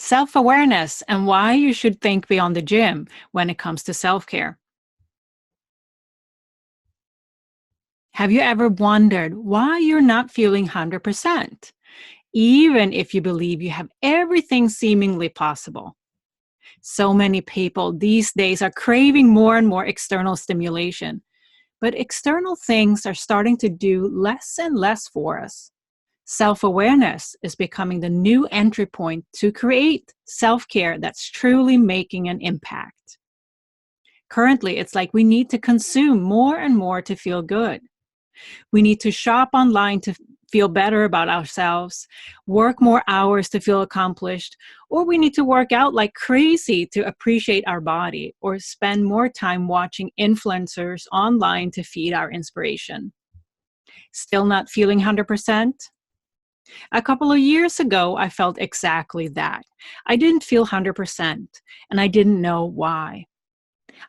Self-awareness and why you should think beyond the gym when it comes to self-care. Have you ever wondered why you're not feeling 100%, even if you believe you have everything seemingly possible? So many people these days are craving more and more external stimulation, but external things are starting to do less and less for us. Self-awareness is becoming the new entry point to create self-care that's truly making an impact. Currently, it's like we need to consume more and more to feel good. We need to shop online to feel better about ourselves, work more hours to feel accomplished, or we need to work out like crazy to appreciate our body, or spend more time watching influencers online to feed our inspiration. Still not feeling 100%? A couple of years ago, I felt exactly that. I didn't feel 100%, and I didn't know why.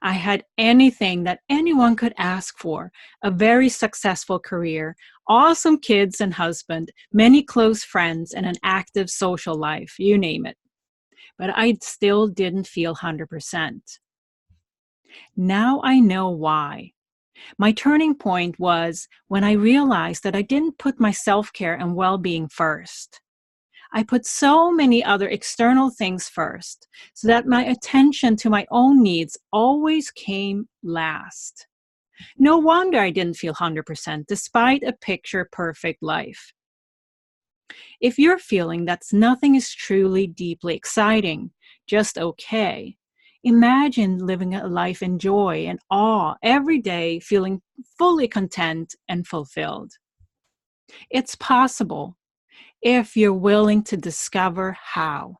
I had anything that anyone could ask for: a very successful career, awesome kids and husband, many close friends, and an active social life, you name it. But I still didn't feel 100%. Now I know why. My turning point was when I realized that I didn't put my self-care and well-being first. I put so many other external things first, so that my attention to my own needs always came last. No wonder I didn't feel 100% despite a picture-perfect life. If you're feeling that nothing is truly deeply exciting, just okay, imagine living a life in joy and awe every day, feeling fully content and fulfilled. It's possible if you're willing to discover how.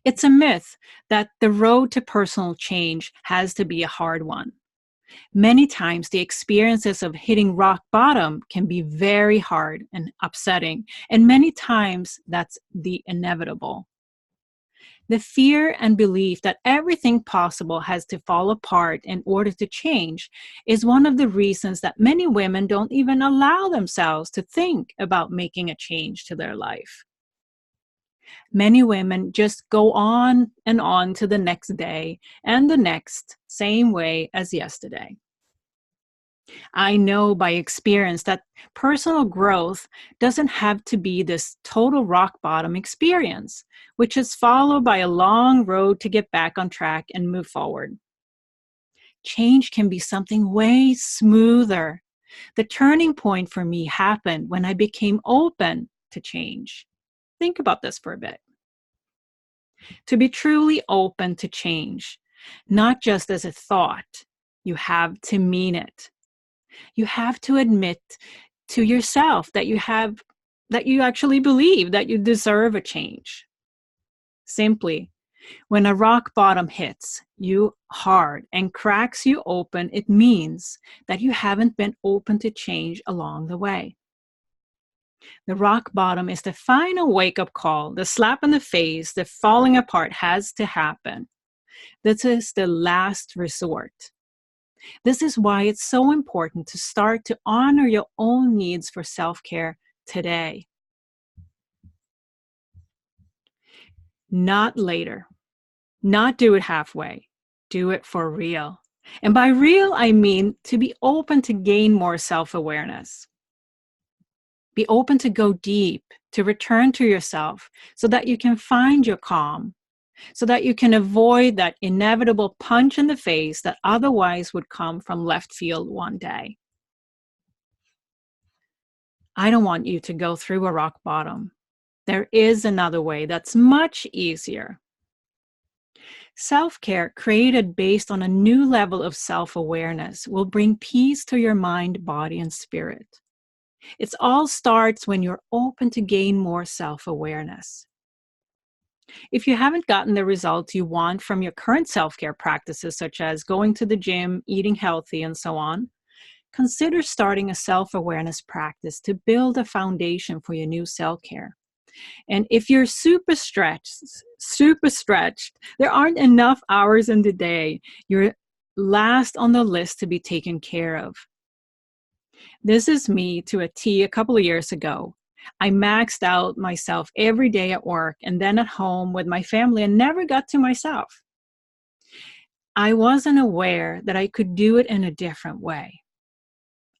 It's a myth that the road to personal change has to be a hard one. Many times, the experiences of hitting rock bottom can be very hard and upsetting, and many times that's the inevitable. The fear and belief that everything possible has to fall apart in order to change is one of the reasons that many women don't even allow themselves to think about making a change to their life. Many women just go on to the next day and the next, same way as yesterday. I know by experience that personal growth doesn't have to be this total rock bottom experience, which is followed by a long road to get back on track and move forward. Change can be something way smoother. The turning point for me happened when I became open to change. Think about this for a bit. To be truly open to change, not just as a thought, you have to mean it. You have to admit to yourself that you actually believe that you deserve a change. Simply, when a rock bottom hits you hard and cracks you open, it means that you haven't been open to change along the way. The rock bottom is the final wake-up call, the slap in the face, the falling apart has to happen. This is the last resort. This is why it's so important to start to honor your own needs for self-care today. Not later. Not do it halfway. Do it for real. And by real, I mean to be open to gain more self-awareness. Be open to go deep, to return to yourself so that you can find your calm, so that you can avoid that inevitable punch in the face that otherwise would come from left field one day. I don't want you to go through a rock bottom. There is another way that's much easier. Self-care created based on a new level of self-awareness will bring peace to your mind, body, and spirit. It all starts when you're open to gain more self-awareness. If you haven't gotten the results you want from your current self-care practices, such as going to the gym, eating healthy, and so on, consider starting a self-awareness practice to build a foundation for your new self-care. And if you're super stretched, there aren't enough hours in the day, you're last on the list to be taken care of. This is me to a T a couple of years ago. I maxed out myself every day at work and then at home with my family and never got to myself. I wasn't aware that I could do it in a different way.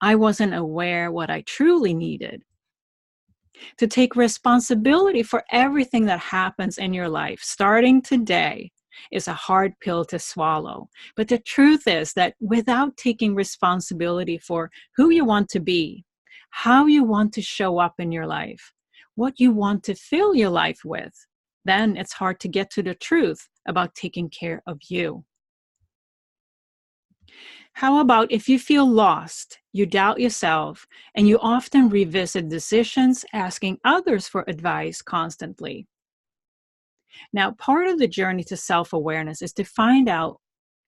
I wasn't aware what I truly needed. To take responsibility for everything that happens in your life, starting today, is a hard pill to swallow. But the truth is that without taking responsibility for who you want to be, how you want to show up in your life, what you want to fill your life with, then it's hard to get to the truth about taking care of you. How about if you feel lost, you doubt yourself, and you often revisit decisions, asking others for advice constantly? Now, part of the journey to self-awareness is to find out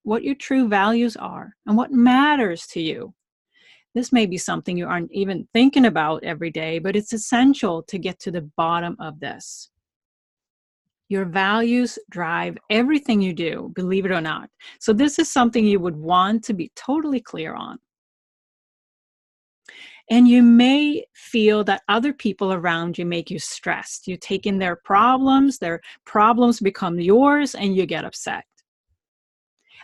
what your true values are and what matters to you. This may be something you aren't even thinking about every day, but it's essential to get to the bottom of this. Your values drive everything you do, believe it or not. So this is something you would want to be totally clear on. And you may feel that other people around you make you stressed. You take in their problems become yours, and you get upset.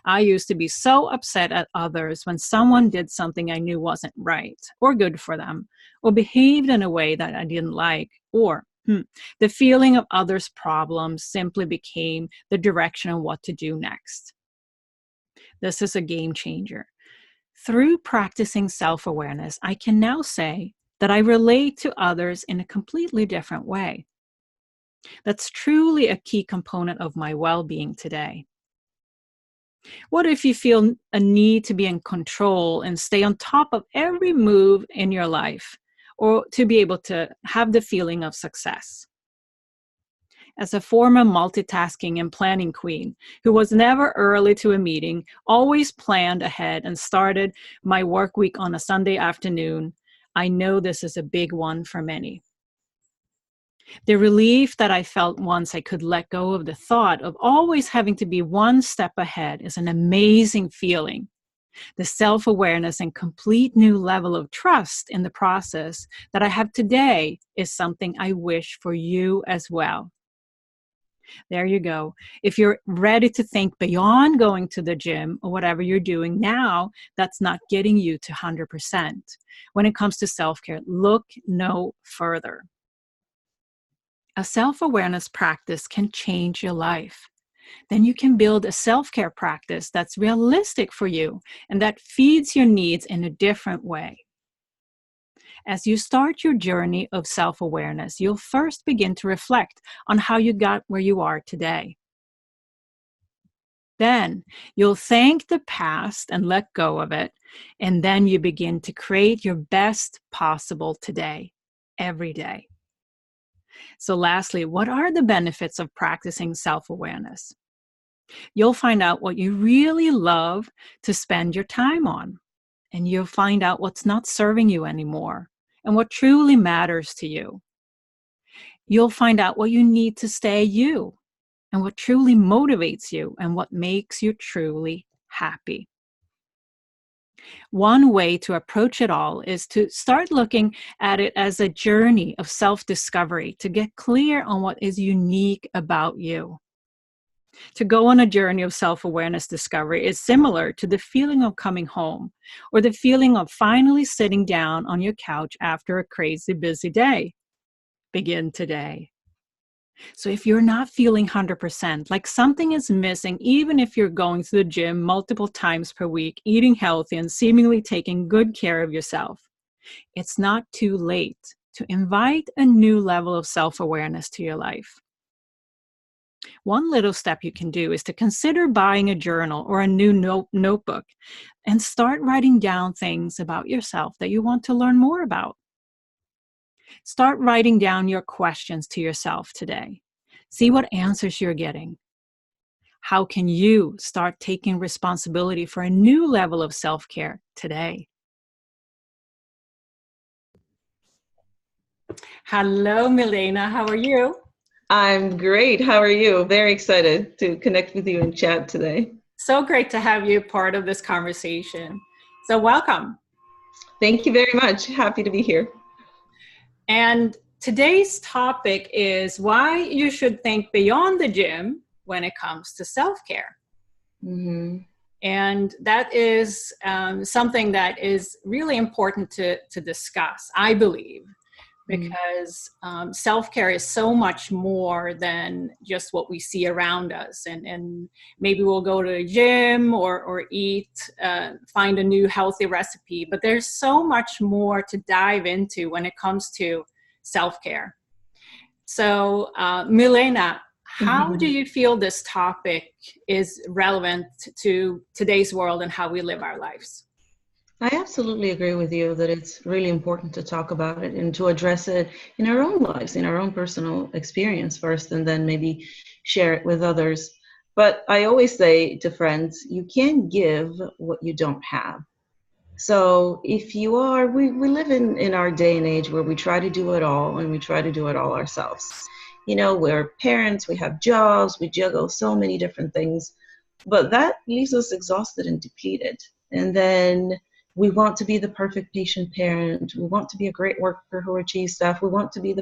I used to be so upset at others when someone did something I knew wasn't right or good for them, or behaved in a way that I didn't like, or the feeling of others' problems simply became the direction of what to do next. This is a game changer. Through practicing self-awareness, I can now say that I relate to others in a completely different way. That's truly a key component of my well-being today. What if you feel a need to be in control and stay on top of every move in your life, or to be able to have the feeling of success? As a former multitasking and planning queen who was never early to a meeting, always planned ahead, and started my work week on a Sunday afternoon, I know this is a big one for many. The relief that I felt once I could let go of the thought of always having to be one step ahead is an amazing feeling. The self-awareness and complete new level of trust in the process that I have today is something I wish for you as well. There you go. If you're ready to think beyond going to the gym or whatever you're doing now, that's not getting you to 100%. When it comes to self-care, look no further. A self-awareness practice can change your life. Then you can build a self-care practice that's realistic for you and that feeds your needs in a different way. As you start your journey of self-awareness, you'll first begin to reflect on how you got where you are today. Then you'll thank the past and let go of it, and then you begin to create your best possible today, every day. So lastly, what are the benefits of practicing self-awareness? You'll find out what you really love to spend your time on, and you'll find out what's not serving you anymore and what truly matters to you. You'll find out what you need to stay you and what truly motivates you and what makes you truly happy. One way to approach it all is to start looking at it as a journey of self-discovery to get clear on what is unique about you. To go on a journey of self-awareness discovery is similar to the feeling of coming home or the feeling of finally sitting down on your couch after a crazy busy day. Begin today. So if you're not feeling 100%, like something is missing, even if you're going to the gym multiple times per week, eating healthy, and seemingly taking good care of yourself, it's not too late to invite a new level of self-awareness to your life. One little step you can do is to consider buying a journal or a new notebook and start writing down things about yourself that you want to learn more about. Start writing down your questions to yourself today. See what answers you're getting. How can you start taking responsibility for a new level of self-care today? Hello, Milena. How are you? I'm great. How are you? Very excited to connect with you and chat today. So great to have you part of this conversation. So welcome. Thank you very much. Happy to be here. And today's topic is why you should think beyond the gym when it comes to self-care. Mm-hmm. And that is something that is really important to discuss, I believe, because self-care is so much more than just what we see around us. And maybe we'll go to the gym or eat, find a new healthy recipe, but there's so much more to dive into when it comes to self-care. So, Milena, how do you feel this topic is relevant to today's world and how we live our lives? I absolutely agree with you that it's really important to talk about it and to address it in our own lives, in our own personal experience first, and then maybe share it with others. But I always say to friends, you can't give what you don't have. So if you are, we live in our day and age where we try to do it all and we try to do it all ourselves. You know, we're parents, we have jobs, we juggle so many different things, but that leaves us exhausted and depleted. And then we want to be the perfect patient parent. We want to be a great worker who achieves stuff. We want to be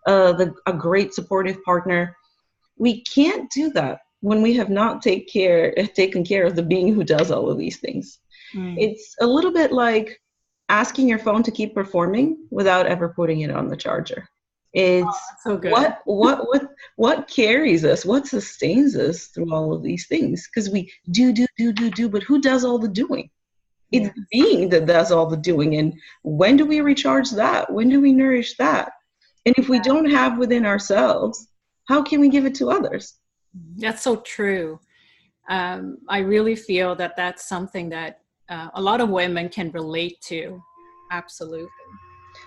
a great supportive partner. We can't do that when we have not taken care of the being who does all of these things. It's a little bit like asking your phone to keep performing without ever putting it on the charger. It's So good. what carries us, what sustains us through all of these things. Because we do, but who does all the doing? It's the being that does all the doing. And when do we recharge that? When do we nourish that? And if we don't have within ourselves, how can we give it to others? That's so true. I really feel that that's something that a lot of women can relate to. Absolutely.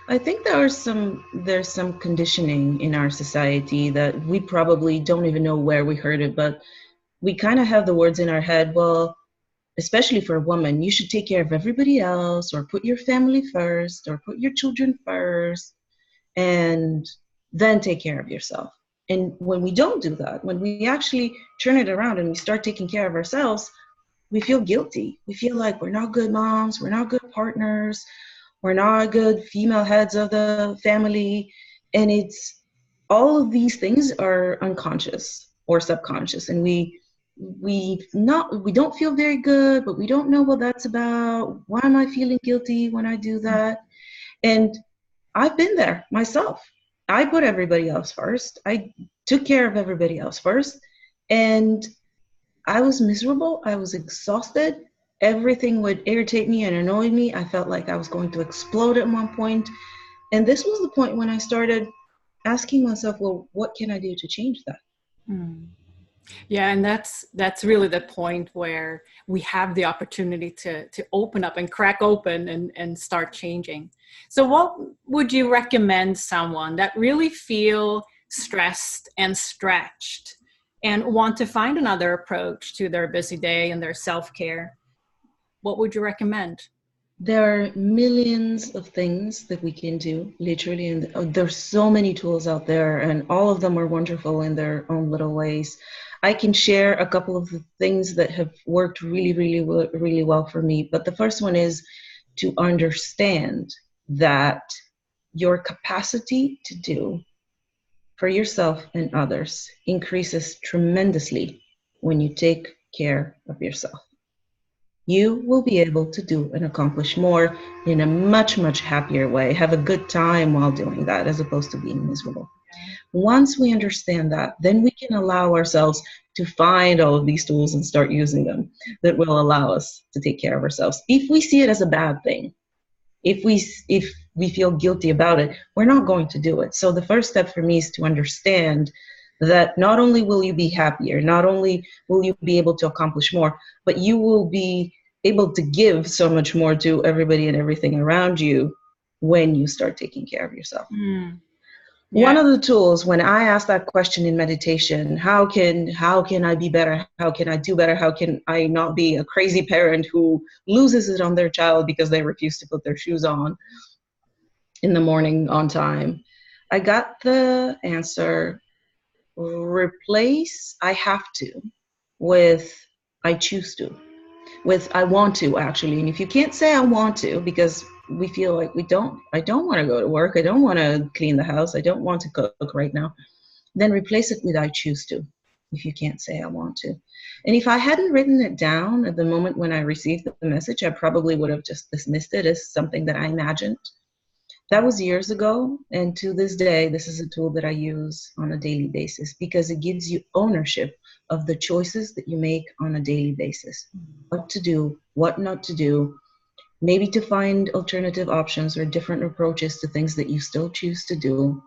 I think there's some conditioning in our society that we probably don't even know where we heard it, but we kind of have the words in our head, well, especially for a woman, you should take care of everybody else or put your family first or put your children first and then take care of yourself. And when we don't do that, when we actually turn it around and we start taking care of ourselves, we feel guilty. We feel like we're not good moms, we're not good partners, we're not good female heads of the family. And it's all of these things are unconscious or subconscious. And we don't feel very good, but we don't know what that's about. Why am I feeling guilty when I do that? And I've been there myself. I put everybody else first. I took care of everybody else first. And I was miserable. I was exhausted. Everything would irritate me and annoy me. I felt like I was going to explode at one point. And this was the point when I started asking myself, well, what can I do to change that? Yeah, and that's really the point where we have the opportunity to open up and crack open and start changing. So what would you recommend someone that really feel stressed and stretched and want to find another approach to their busy day and their self-care? What would you recommend? There are millions of things that we can do, literally, and there's so many tools out there, and all of them are wonderful in their own little ways. I can share a couple of the things that have worked really well for me, but the first one is to understand that your capacity to do for yourself and others increases tremendously when you take care of yourself. You will be able to do and accomplish more in a much happier way, have a good time while doing that, as opposed to being miserable. Once we understand that, then we can allow ourselves to find all of these tools and start using them that will allow us to take care of ourselves. If we see it as a bad thing, if we feel guilty about it, we're not going to do it. So the first step for me is to understand that not only will you be happier, not only will you be able to accomplish more, but you will be able to give so much more to everybody and everything around you when you start taking care of yourself. One of the tools, when I ask that question in meditation, how can I be better? How can I do better? How can I not be a crazy parent who loses it on their child because they refuse to put their shoes on in the morning on time? I got the answer: replace I have to with I choose to, with I want to, actually. And if you can't say I want to, because we feel like I don't want to go to work. I don't want to clean the house. I don't want to cook right now. Then replace it with I choose to, if you can't say I want to. And if I hadn't written it down at the moment when I received the message, I probably would have just dismissed it as something that I imagined. That was years ago. And to this day, this is a tool that I use on a daily basis because it gives you ownership of the choices that you make on a daily basis. What to do, what not to do, maybe to find alternative options or different approaches to things that you still choose to do.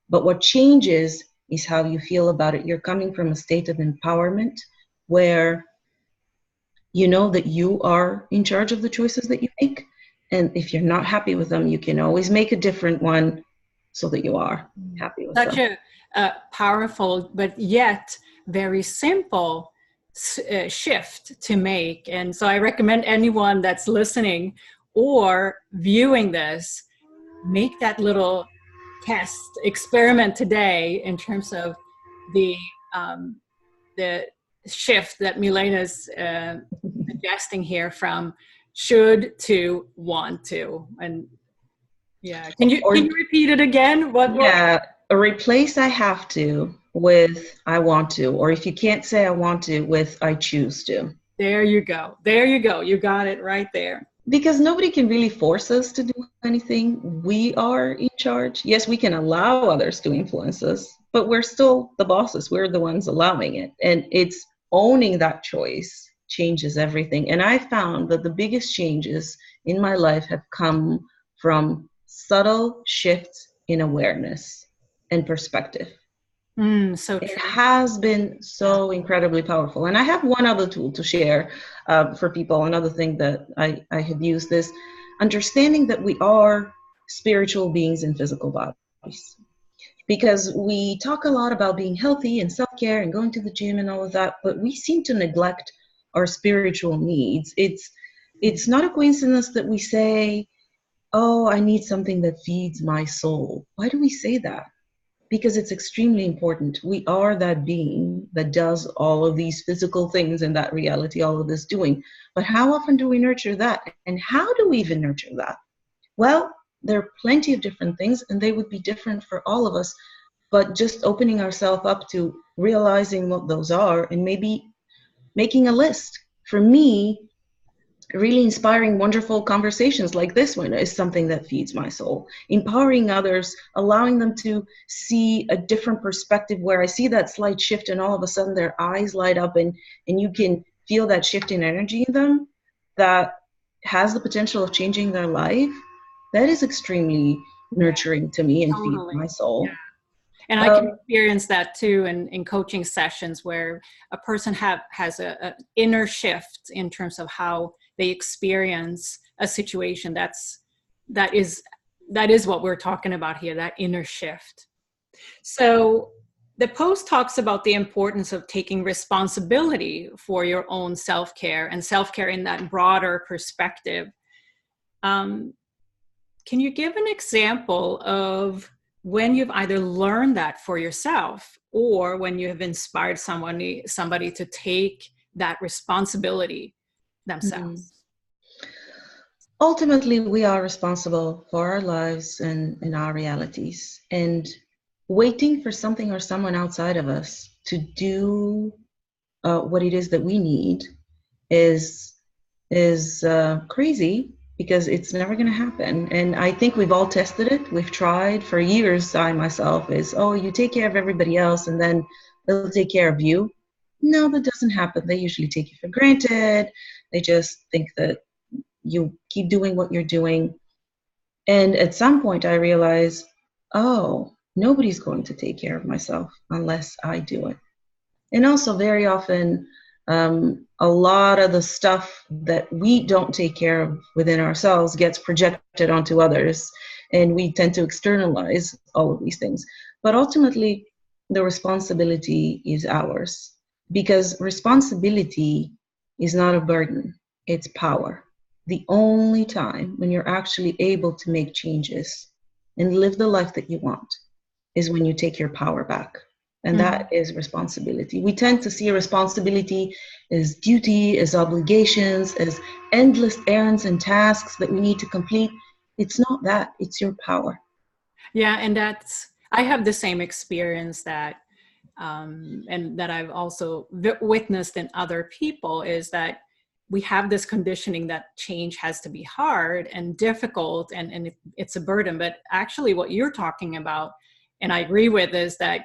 But what changes is how you feel about it. You're coming from a state of empowerment where you know that you are in charge of the choices that you make. And if you're not happy with them, you can always make a different one so that you are happy with Such them. a powerful, but yet very simple shift to make. And so I recommend anyone that's listening or viewing this, make that little test experiment today in terms of the the shift that Milena's suggesting here from should to want to. And yeah, can you repeat it again? Yeah, replace I have to with I want to, or if you can't say I want to, with I choose to. There you go. There you go. You got it right there. Because nobody can really force us to do anything. We are in charge. Yes, we can allow others to influence us, but we're still the bosses. We're the ones allowing it. And it's owning that choice changes everything. And I found that the biggest changes in my life have come from subtle shifts in awareness and perspective. So true. It has been so incredibly powerful. And I have one other tool to share for people. Another thing that I have used is understanding that we are spiritual beings in physical bodies. Because we talk a lot about being healthy and self-care and going to the gym and all of that, but we seem to neglect our spiritual needs. It's not a coincidence that we say, oh, I need something that feeds my soul. Why do we say that? Because it's extremely important. We are that being that does all of these physical things in that reality, all of this doing. But how often do we nurture that? And how do we even nurture that? Well, there are plenty of different things, and they would be different for all of us. But just opening ourselves up to realizing what those are and maybe making a list. For me, really inspiring, wonderful conversations like this one is something that feeds my soul. Empowering others, allowing them to see a different perspective where I see that slight shift and all of a sudden their eyes light up and you can feel that shift in energy in them that has the potential of changing their life. That is extremely nurturing to me and feeds my soul. Yeah. And I can experience that too in coaching sessions where a person has a inner shift in terms of how they experience a situation. That is what we're talking about here, that inner shift. So the post talks about the importance of taking responsibility for your own self-care and self-care in that broader perspective. Can you give an example of when you've either learned that for yourself or when you have inspired somebody to take that responsibility themselves? Ultimately, we are responsible for our lives and our realities. And waiting for something or someone outside of us to do what it is that we need is crazy, because it's never going to happen. And I think we've all tested it. We've tried for years. I myself is, oh, you take care of everybody else and then they'll take care of you. No, that doesn't happen. They usually take you for granted. They just think that you keep doing what you're doing. And at some point I realized, oh, nobody's going to take care of myself unless I do it. And also very often, a lot of the stuff that we don't take care of within ourselves gets projected onto others, and we tend to externalize all of these things. But ultimately, the responsibility is ours, because responsibility is not a burden, it's power. The only time when you're actually able to make changes and live the life that you want is when you take your power back. And that is responsibility. We tend to see responsibility as duty, as obligations, as endless errands and tasks that we need to complete. It's not that, it's your power. Yeah, and I have the same experience that, and that I've also witnessed in other people, is that we have this conditioning that change has to be hard and difficult, and it's a burden. But actually, what you're talking about, and I agree with, is that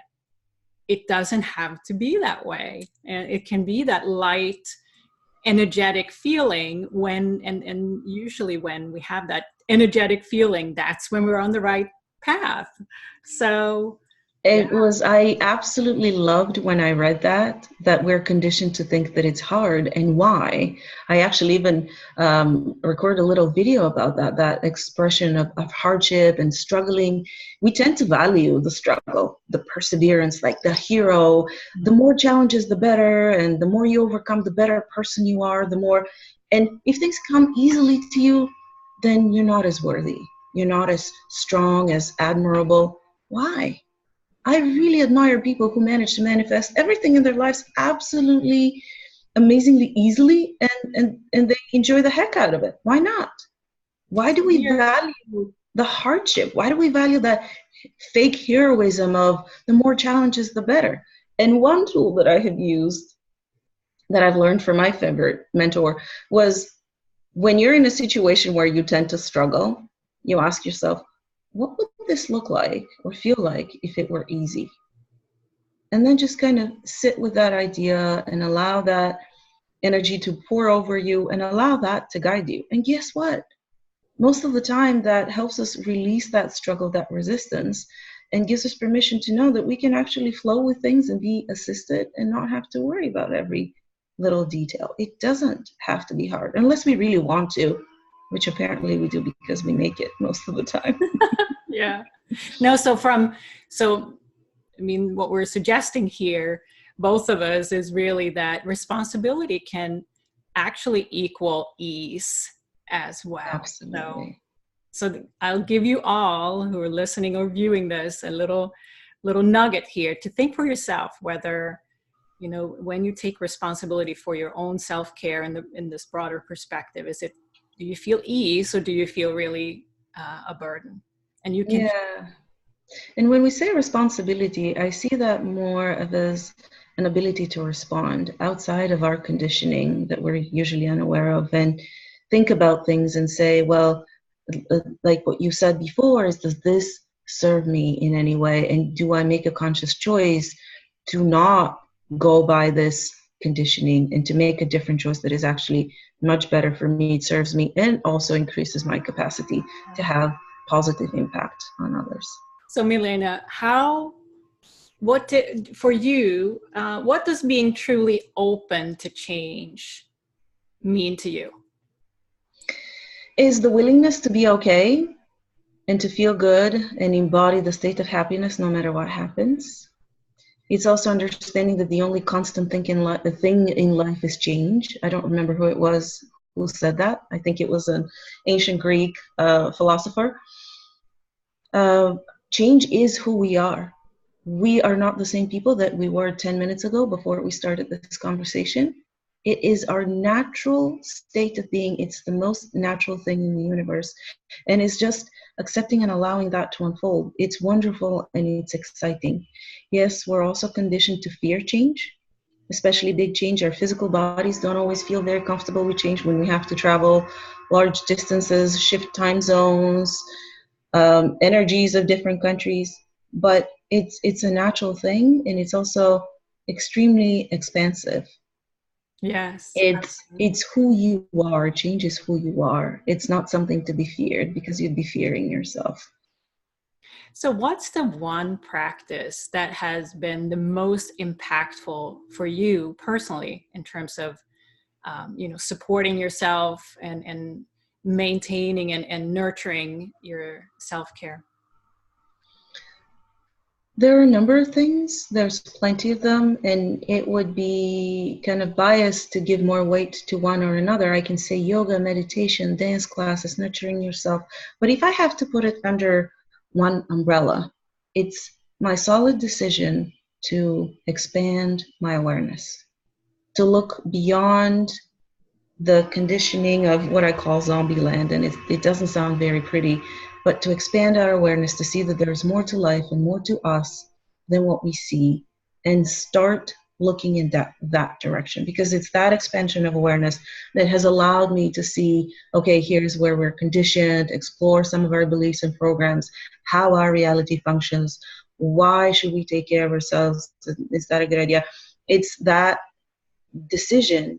it doesn't have to be that way, and it can be that light, energetic feeling when, and usually when we have that energetic feeling, that's when we're on the right path. So yeah. I absolutely loved when I read that we're conditioned to think that it's hard and why. I actually even recorded a little video about that expression of hardship and struggling. We tend to value the struggle, the perseverance, like the hero. The more challenges, the better. And the more you overcome, the better person you are, the more. And if things come easily to you, then you're not as worthy. You're not as strong, as admirable. Why? I really admire people who manage to manifest everything in their lives absolutely amazingly easily, and they enjoy the heck out of it. Why not? Why do we value the hardship? Why do we value that fake heroism of the more challenges, the better? And one tool that I have used that I've learned from my favorite mentor was, when you're in a situation where you tend to struggle, you ask yourself, what would this look like or feel like if it were easy? And then just kind of sit with that idea and allow that energy to pour over you and allow that to guide you. And guess what? Most of the time, that helps us release that struggle, that resistance, and gives us permission to know that we can actually flow with things and be assisted and not have to worry about every little detail. It doesn't have to be hard unless we really want to, which apparently we do because we make it most of the time. Yeah. No, so I mean, what we're suggesting here, both of us, is really that responsibility can actually equal ease as well. Absolutely. So I'll give you all who are listening or viewing this a little nugget here to think for yourself whether, you know, when you take responsibility for your own self-care in this broader perspective, do you feel ease or do you feel really a burden? And you can. Yeah. And when we say responsibility, I see that more of as an ability to respond outside of our conditioning that we're usually unaware of, and think about things and say, well, like what you said before, is, does this serve me in any way? And do I make a conscious choice to not go by this conditioning and to make a different choice that is actually much better for me, it serves me, and also increases my capacity to have positive impact on others? So Milena, for you, what does being truly open to change mean to you? Is the willingness to be okay and to feel good and embody the state of happiness no matter what happens. It's also understanding that the only constant thing in life is change. I don't remember who it was who said that. I think it was an ancient Greek philosopher. Uh, Change is who we are. We are not the same people that we were 10 minutes ago before we started this conversation. It is our natural state of being. It's the most natural thing in the universe. And it's just accepting and allowing that to unfold. It's wonderful and it's exciting. Yes, we're also conditioned to fear change, especially big change. Our physical bodies don't always feel very comfortable with change when we have to travel large distances, shift time zones, energies of different countries. But it's a natural thing, and it's also extremely expansive. Yes. It's who you are. Change is who you are. It's not something to be feared, because you'd be fearing yourself. So what's the one practice that has been the most impactful for you personally in terms of, supporting yourself and maintaining and nurturing your self-care? There are a number of things. There's plenty of them, and it would be kind of biased to give more weight to one or another. I can say yoga, meditation, dance classes, nurturing yourself. But if I have to put it under one umbrella, it's my solid decision to expand my awareness, to look beyond the conditioning of what I call zombie land, and it doesn't sound very pretty, but to expand our awareness to see that there's more to life and more to us than what we see, and start looking in that direction, because it's that expansion of awareness that has allowed me to see, okay, here's where we're conditioned, explore some of our beliefs and programs, how our reality functions, why should we take care of ourselves, is that a good idea? It's that decision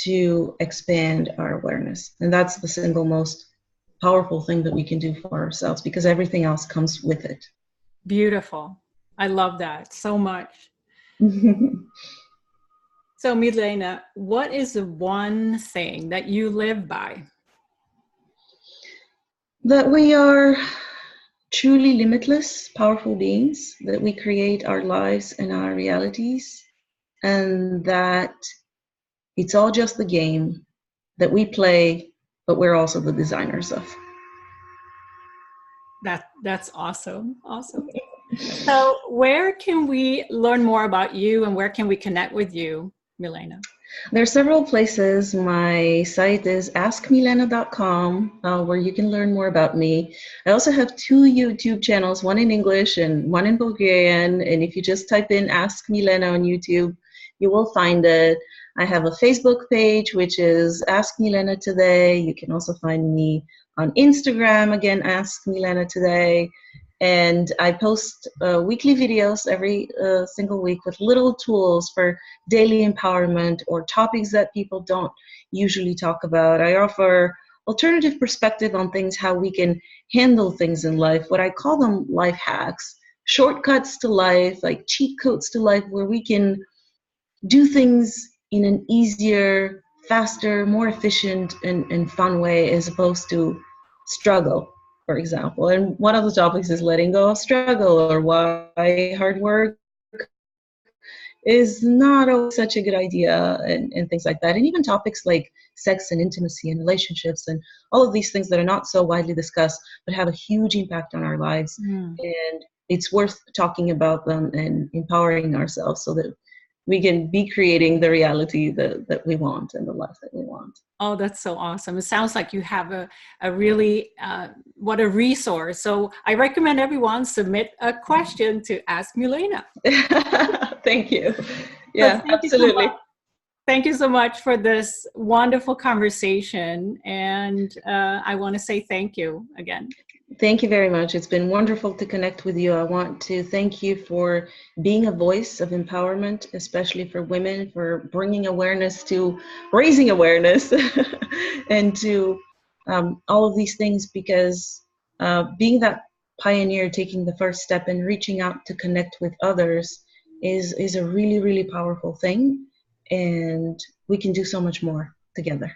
to expand our awareness. And that's the single most powerful thing that we can do for ourselves, because everything else comes with it. Beautiful. I love that so much. So, Milena, what is the one thing that you live by? That we are truly limitless, powerful beings, that we create our lives and our realities, and that it's all just the game that we play, but we're also the designers of. That's awesome. Awesome. So, where can we learn more about you and where can we connect with you, Milena? There are several places. My site is askmilena.com, where you can learn more about me. I also have two YouTube channels, one in English and one in Bulgarian. And if you just type in Ask Milena on YouTube, you will find it. I have a Facebook page, which is Ask Milena Today. You can also find me on Instagram, again, Ask Milena Today. And I post weekly videos every single week with little tools for daily empowerment or topics that people don't usually talk about. I offer alternative perspective on things, how we can handle things in life, what I call them life hacks, shortcuts to life, like cheat codes to life, where we can do things in an easier, faster, more efficient, and fun way, as opposed to struggle, for example. And one of the topics is letting go of struggle, or why hard work is not always such a good idea, and things like that. And even topics like sex and intimacy and relationships and all of these things that are not so widely discussed but have a huge impact on our lives. Mm. And it's worth talking about them and empowering ourselves so that we can be creating the reality that we want and the life that we want. Oh, that's so awesome. It sounds like you have a really, what a resource. So I recommend everyone submit a question to Ask Milena. Thank you. So Yeah, thank you so much. absolutely. Thank you so much for this wonderful conversation. And I want to say thank you again. Thank you very much. It's been wonderful to connect with you. I want to thank you for being a voice of empowerment, especially for women, for bringing awareness to raising awareness and to all of these things, because being that pioneer, taking the first step and reaching out to connect with others is a really, really powerful thing. And we can do so much more together.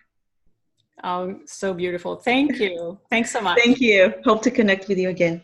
Oh, so beautiful. Thank you. Thanks so much. Thank you. Hope to connect with you again.